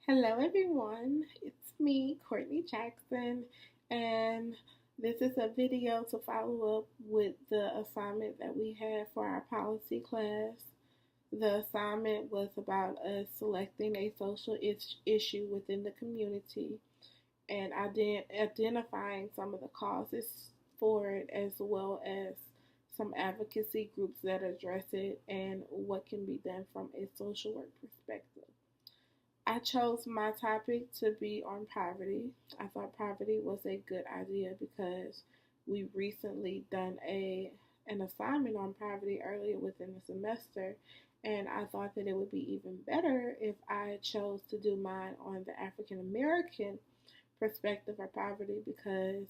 Hello, everyone. It's me, Courtney Jackson, and this is a video to follow up with the assignment that we had for our policy class. The assignment was about us selecting a social issue within the community and identifying some of the causes for it, as well as some advocacy groups that address it and what can be done from a social work perspective. I chose my topic to be on poverty. I thought poverty was a good idea because we recently done a an assignment on poverty earlier within the semester, and I thought that it would be even better if I chose to do mine on the African American perspective of poverty because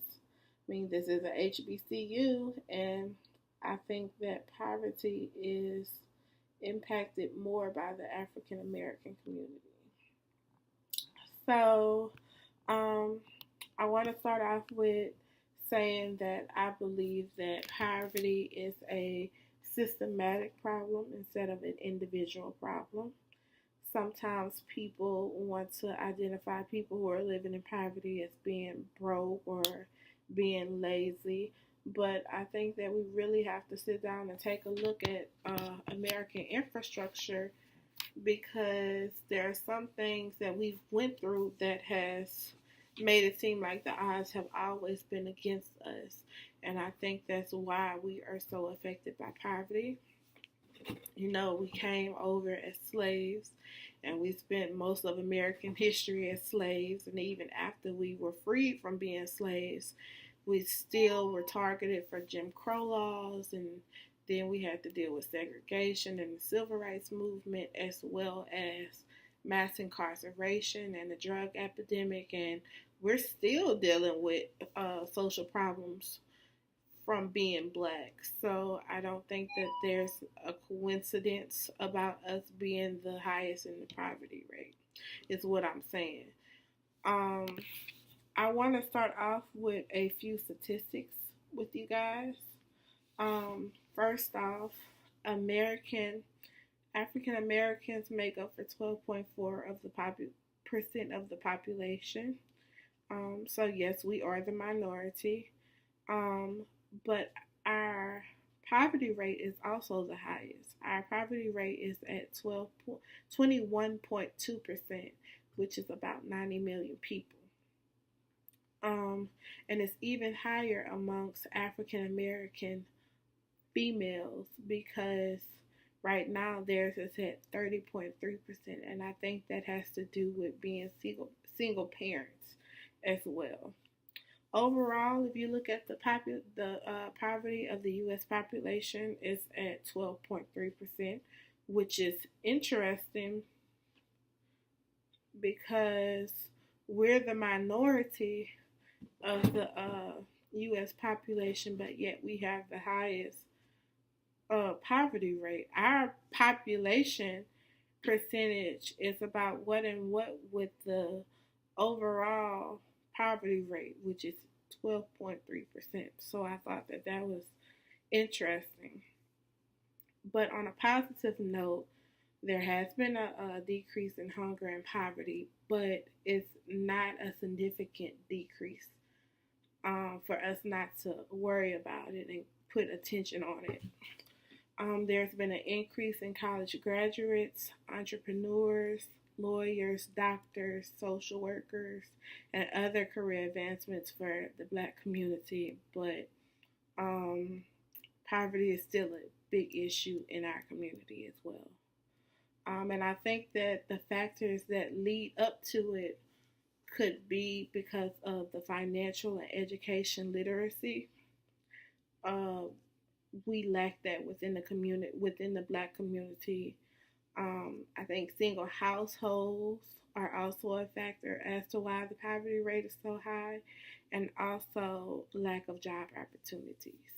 this is a HBCU, and I think that poverty is impacted more by the African American community. So, um, I want to start off with saying that I believe that poverty is a systematic problem instead of an individual problem. Sometimes people want to identify people who are living in poverty as being broke or being lazy, but I think that we really have to sit down and take a look at American infrastructure because there are some things that we've went through that has made it seem like the odds have always been against us. And I think that's why we are so affected by poverty. We came over as slaves and we spent most of American history as slaves. And even after we were freed from being slaves, we still were targeted for Jim Crow laws, and then we had to deal with segregation and the civil rights movement, as well as mass incarceration and the drug epidemic. And we're still dealing with social problems from being black. So I don't think that there's a coincidence about us being the highest in the poverty rate, is what I'm saying. Um, I want to start off with a few statistics with you guys. First off, American African Americans make up for 12.4 of the percent of the population. So yes, we are the minority. But our poverty rate is also the highest. Our poverty rate is at 21.2%, which is about 90 million people. And it's even higher amongst African American females because right now theirs is at 30.3%, and I think that has to do with being single parents as well. Overall, if you look at the poverty of the U.S. population, is at 12.3%, which is interesting because we're the minority of the U.S. population, but yet we have the highest poverty rate. Our population percentage is about what and what with the overall poverty rate, which is 12.3%. So I thought that that was interesting. But on a positive note, there has been a decrease in hunger and poverty, but it's not a significant decrease for us not to worry about it and put attention on it. There's been an increase in college graduates, entrepreneurs, lawyers, doctors, social workers, and other career advancements for the black community, but poverty is still a big issue in our community as well. And I think that the factors that lead up to it could be because of the financial and education literacy. Uh, we lack that within the community, within the black community. I think single households are also a factor as to why the poverty rate is so high, and also lack of job opportunities.